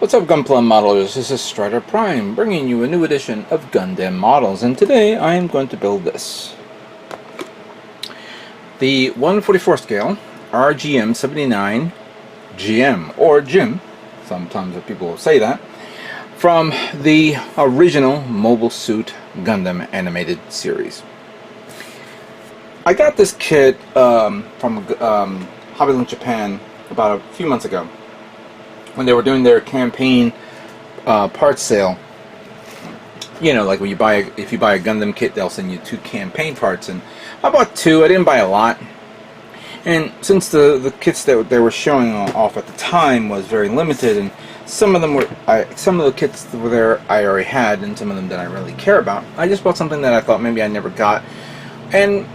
What's up, Gunpla modelers? This is Strider Prime, bringing you a new edition of Gundam Models, and today I am going to build this. The 1/44 scale RGM-79 GM, or Jim, sometimes people will say that, from the original Mobile Suit Gundam animated series. I got this kit from Hobbylink Japan about a few months ago, when they were doing their campaign parts sale. You know, like when if you buy a Gundam kit, they'll send you 2 campaign parts, and I bought 2. I didn't buy a lot, and since the kits that they were showing off at the time was very limited, and some of the kits that were there I already had, and some of them that I really care about, I just bought something that I thought maybe I never got, and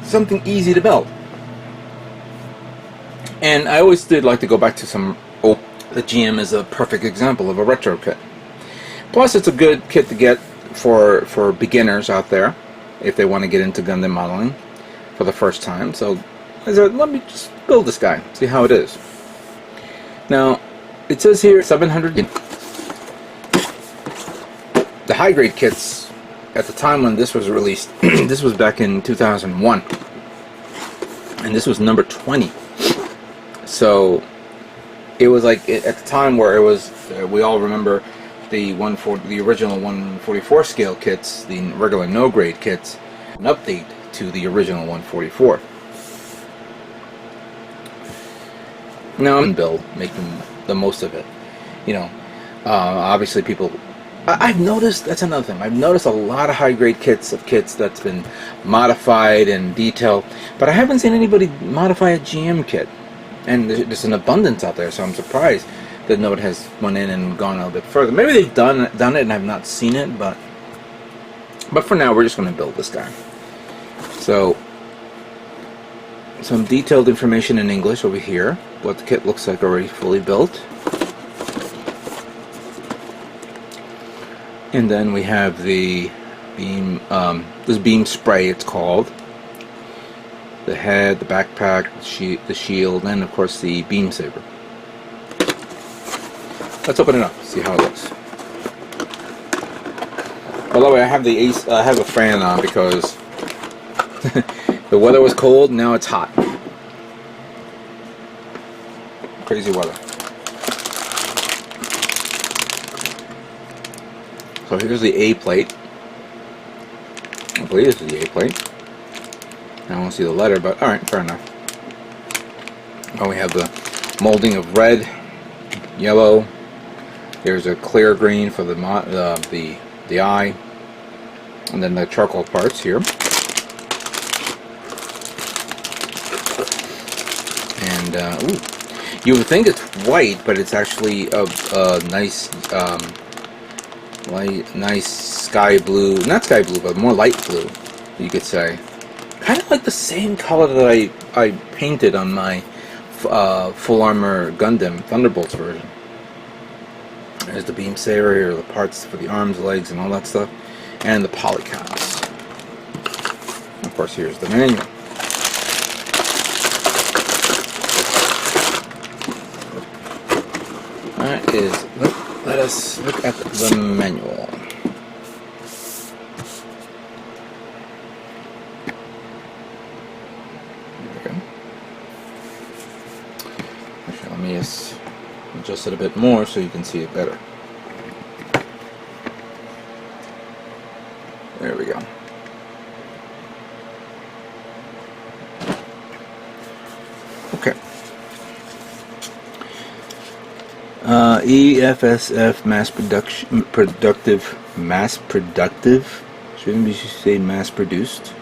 something easy to build. And I always did like to go back to some. The GM is a perfect example of a retro kit. Plus, it's a good kit to get for beginners out there if they want to get into Gundam modeling for the first time. So I said, let me just build this guy, see how it is. Now, it says here 700. The high grade kits at the time when this was released, this was back in 2001, and this was number 20. So it was like at the time where it was, we all remember the original 1/44 scale kits, the regular no grade kits, an update to the original 1/44. Now I'm build, making the most of it. You know, obviously people. I've noticed, that's another thing. I've noticed a lot of high grade kits that's been modified and detailed, but I haven't seen anybody modify a GM kit. And there's an abundance out there, so I'm surprised that Note has went in and gone a little bit further. Maybe they've done it and I've not seen it, but for now we're just going to build this guy. So some detailed information in English over here, what the kit looks like already fully built. And then we have the beam, this beam spray it's called. The head, the backpack, the shield, and of course the beam saber. Let's open it up, see how it looks. By the way, I have a fan on because the weather was cold, now it's hot. Crazy weather. So here's the A plate. I believe this is the A plate. I don't see the letter, but alright, fair enough. Oh, we have the molding of red, yellow. There's a clear green for the eye, and then the charcoal parts here. And ooh, you would think it's white, but it's actually a nice, nice sky blue. Not sky blue, but more light blue, you could say. Kind of like the same color that I painted on my full armor Gundam Thunderbolts version. There's the beam saber here, the parts for the arms, legs, and all that stuff, and the polycaps. Of course, here's the manual. That is. Let us look at the manual. Let me just adjust it a bit more so you can see it better. There we go. Okay. EFSF mass productive. Shouldn't we say mass produced?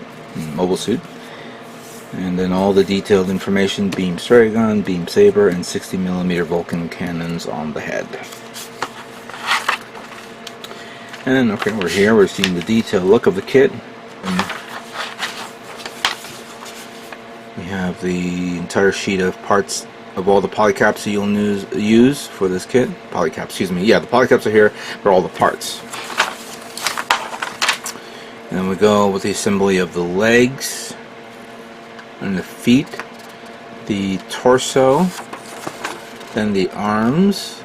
Mobile suit. And then all the detailed information: beam spray gun, beam saber, and 60mm Vulcan cannons on the head. And okay, we're here. We're seeing the detailed look of the kit. We have the entire sheet of parts of all the polycaps that you'll use for this kit. Polycaps, excuse me. Yeah, the polycaps are here for all the parts. And then we go with the assembly of the legs and the feet, the torso, then the arms,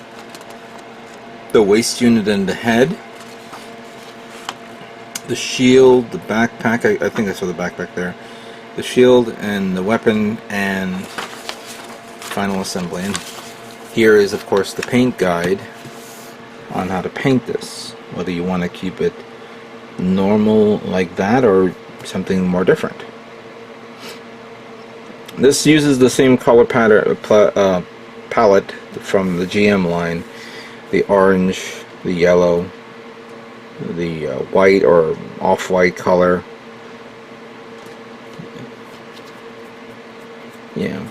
the waist unit and the head, the shield, the backpack. I think I saw the backpack there. The shield and the weapon and final assembly. And here is, of course, the paint guide on how to paint this. Whether you want to keep it normal like that or something more different. This uses the same color pattern palette from the GM line. The orange, the yellow, the white or off-white color. Yeah,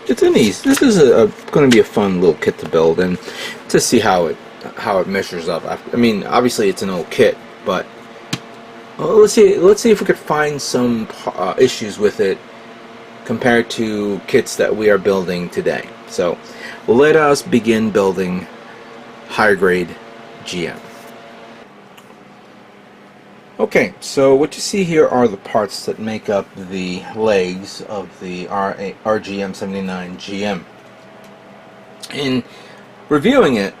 it's an easy. This is going to be a fun little kit to build and to see how it measures up. I mean, obviously it's an old kit, but let's see if we could find some issues with it compared to kits that we are building today. So let us begin building High Grade GM. Okay, so what you see here are the parts that make up the legs of the RGM-79 GM. In reviewing it,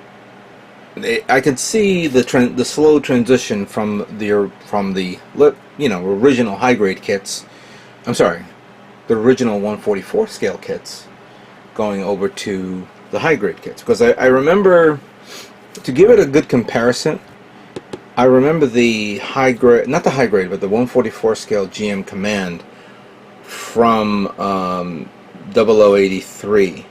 I could see the slow transition from the original high grade kits. I'm sorry, the original 144 scale kits going over to the high grade kits, because I remember, to give it a good comparison, I remember the high grade, not the high grade, but the 144 scale GM Command from 0083.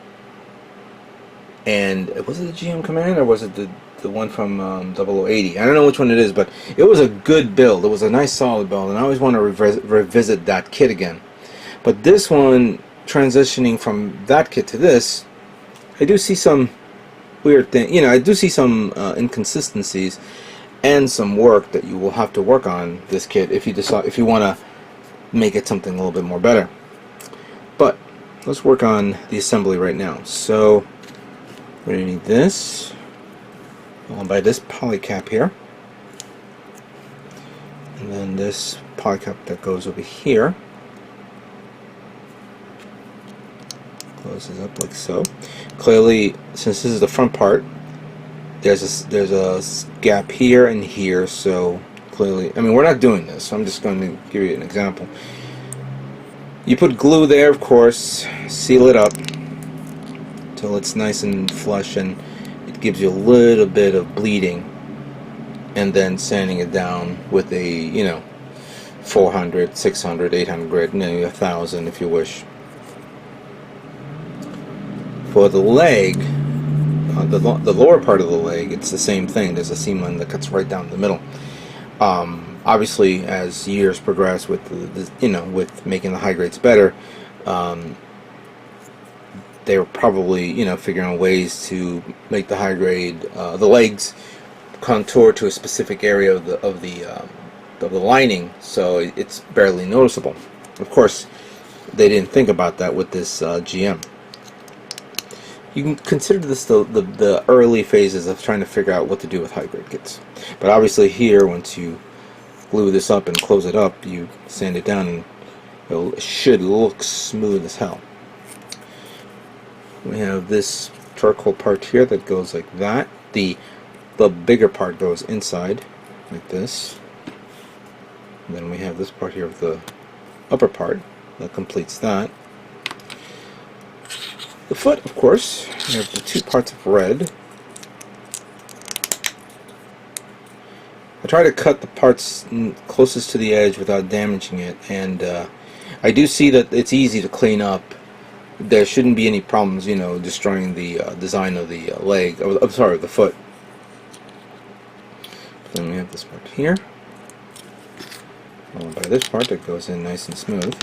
And was it the GM Command or was it the one from 0080? I don't know which one it is, but it was a good build. It was a nice solid build, and I always want to revisit that kit again. But this one, transitioning from that kit to this, I do see some weird thing. I do see some inconsistencies and some work that you will have to work on this kit if you want to make it something a little bit more better. But let's work on the assembly right now. So we're going to need this. I'll buy this poly cap here, and then this poly cap that goes over here. Closes up like so. Clearly, since this is the front part, there's a gap here and here, so clearly, I mean, we're not doing this, so I'm just going to give you an example. You put glue there, of course, seal it up till it's nice and flush, and it gives you a little bit of bleeding, and then sanding it down with a 400, 600, 800, 1000 if you wish. For the leg, the lower part of the leg, it's the same thing. There's a seam line that cuts right down the middle. Obviously, as years progress with with making the high grades better, they were probably figuring out ways to make the high grade the legs contour to a specific area of the lining, so it's barely noticeable. Of course, they didn't think about that with this GM. You can consider this the early phases of trying to figure out what to do with high grade kits. But obviously here, once you glue this up and close it up, you sand it down and it should look smooth as hell. We have this charcoal part here that goes like that. The bigger part goes inside like this. And then we have this part here of the upper part that completes that. The foot, of course, we have the two parts of red. I try to cut the parts closest to the edge without damaging it, and I do see that it's easy to clean up. There shouldn't be any problems, destroying the design of the leg. I'm sorry, the foot. Then we have this part here, followed by this part that goes in nice and smooth.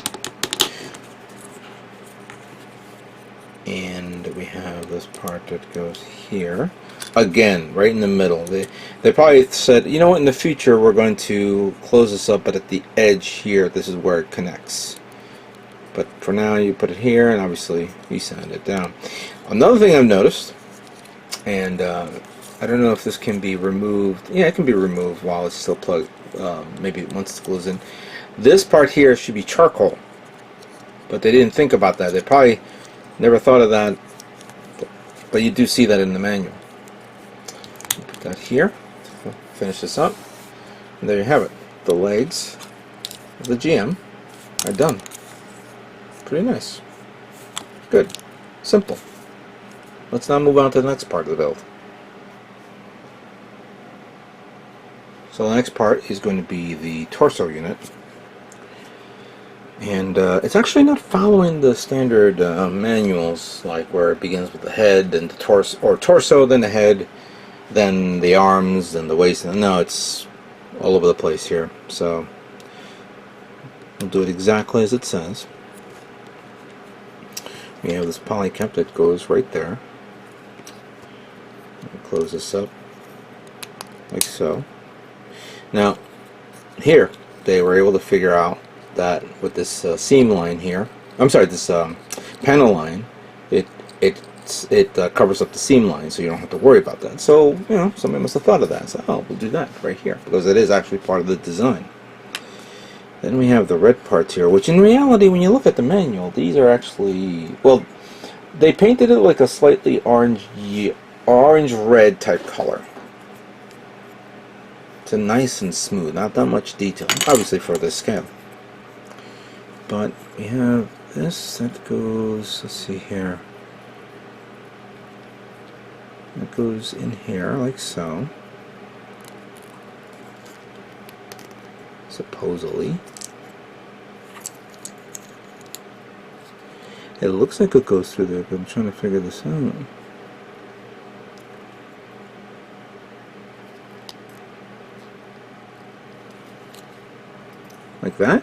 And we have this part that goes here, again, right in the middle. They probably said, you know what, in the future we're going to close this up, but at the edge here, this is where it connects. But for now, you put it here, and obviously you sand it down. Another thing I've noticed, and I don't know if this can be removed. Yeah, it can be removed while it's still plugged, maybe once it's glued in. This part here should be charcoal, but they didn't think about that. They probably never thought of that, but you do see that in the manual. Put got here to finish this up. And there you have it. The legs of the GM are done. Pretty nice. Good. Simple. Let's now move on to the next part of the build. So the next part is going to be the torso unit. And it's actually not following the standard manuals, like where it begins with the head and the torso, or torso, then the head, then the arms, then the waist. No, it's all over the place here. So we'll do it exactly as it says. We have this poly cap that goes right there. Close this up like so. Now here they were able to figure out that with this seam line here, I'm sorry, this panel line, it covers up the seam line, so you don't have to worry about that. So you know, somebody must have thought of that. So oh, we'll do that right here because it is actually part of the design. Then we have the red parts here, which in reality, when you look at the manual, these are actually, well, they painted it like a slightly orange-red type color. It's a nice and smooth, not that much detail, obviously for this scale. But we have this that goes, let's see here, that goes in here like so, supposedly. It looks like it goes through there, but I'm trying to figure this out. Like that?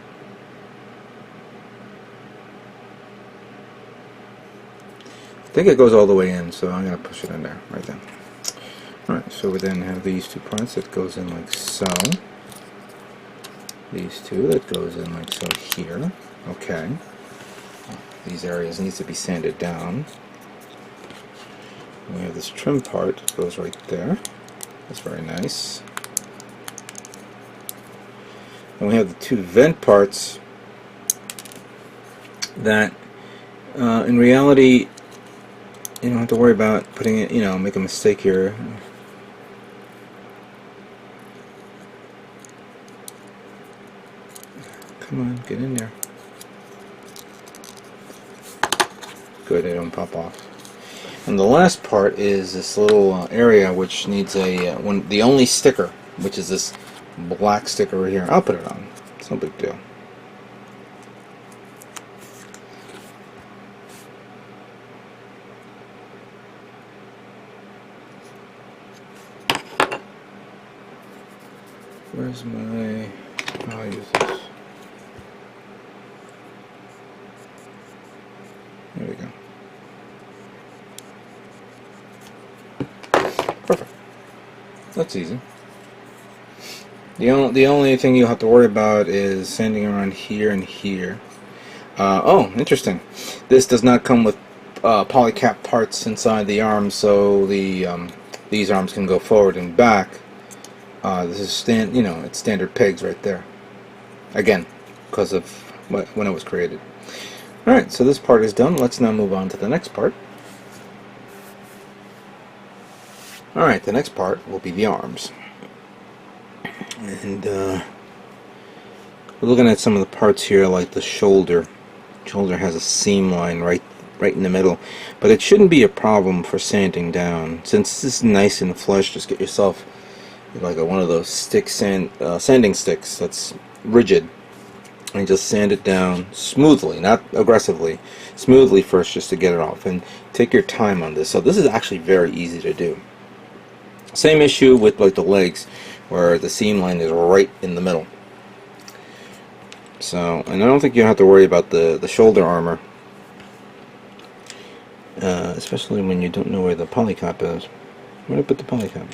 I think it goes all the way in, so I'm going to push it in there, right there. Alright, so we then have these two parts that goes in like so. These two that goes in like so here. Okay. These areas needs to be sanded down. We have this trim part that goes right there. That's very nice. And we have the two vent parts that in reality you don't have to worry about putting it, you know, make a mistake here. Come on, get in there. Good, they don't pop off. And the last part is this little area which needs a the only sticker, which is this black sticker right here. I'll put it on. It's no big deal. Where's my... I'll use this. There we go. Perfect. That's easy. The only thing you'll have to worry about is sanding around here and here. Oh, interesting. This does not come with polycap parts inside the arms, so the these arms can go forward and back. This is it's standard pegs right there. Again, because of when it was created. Alright, so this part is done. Let's now move on to the next part. Alright, the next part will be the arms. And we're looking at some of the parts here, like the shoulder. Shoulder has a seam line right in the middle, but it shouldn't be a problem for sanding down. Since this is nice and flush, just get yourself like one of those sanding sticks that's rigid, and just sand it down smoothly, not aggressively, smoothly first, just to get it off. And take your time on this. So this is actually very easy to do. Same issue with like the legs, where the seam line is right in the middle. So, and I don't think you have to worry about the shoulder armor, especially when you don't know where the polycap is. Where did I put the polycap?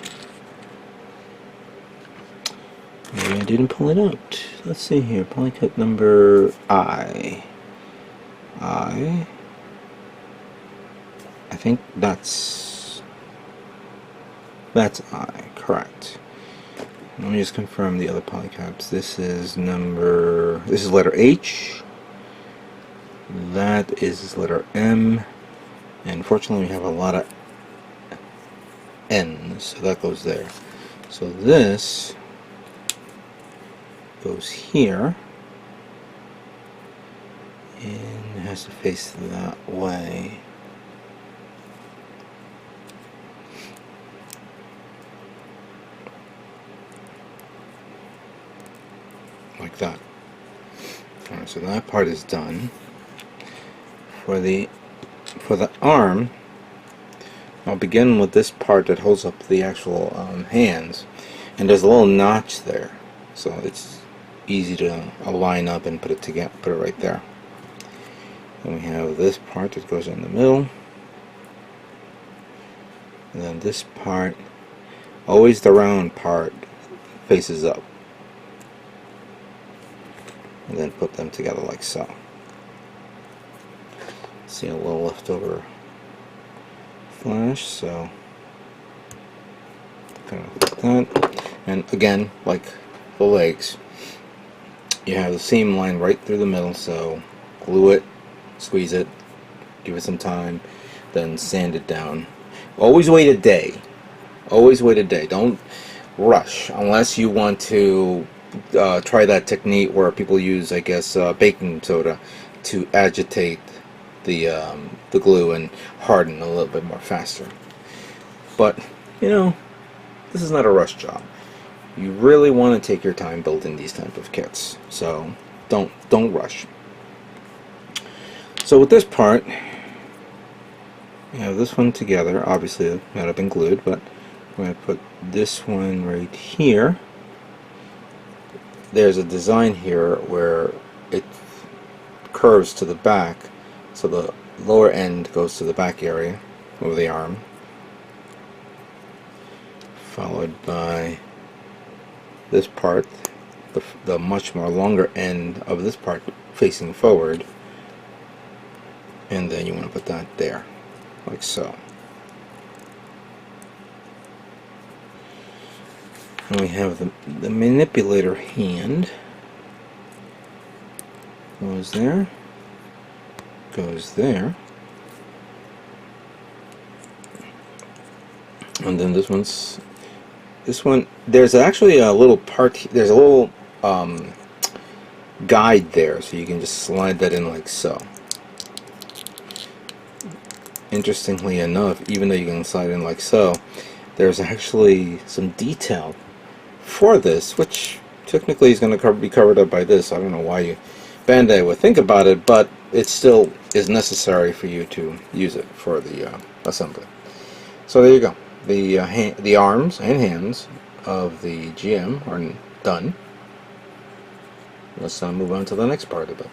Maybe I didn't pull it out. Let's see here. Polycap number I think that's I, correct. Let me just confirm the other polycaps. This is letter H. That is letter M. And fortunately we have a lot of N. So that goes there. So this goes here, and it has to face that way. Like that. Alright, so that part is done. For the arm, I'll begin with this part that holds up the actual hands, and there's a little notch there, so it's easy to line up and put it together, put it right there. And we have this part that goes in the middle, and then this part, always the round part, faces up, and then put them together like so. See a little leftover flash, so kind of like that. And again, like the legs, you have the seam line right through the middle, so glue it, squeeze it, give it some time, then sand it down. Always wait a day. Always wait a day. Don't rush unless you want to try that technique where people use, I guess, baking soda to agitate the glue and harden a little bit more faster. But you know, this is not a rush job. You really want to take your time building these type of kits, so don't rush. So with this part, you have this one together. Obviously it might have been glued, but I'm going to put this one right here. There's a design here where it curves to the back, so the lower end goes to the back area of the arm, followed by this part, the much more longer end of this part facing forward, and then you want to put that there, like so. And we have the manipulator hand, goes there, goes there, and then this one, there's actually a little part, there's a little guide there, so you can just slide that in like so. Interestingly enough, even though you can slide in like so, there's actually some detail for this, which technically is going to be covered up by this. I don't know why Bandai would think about it, but it still is necessary for you to use it for the assembly. So there you go. The arms and hands of the GM are done. Let's move on to the next part of it.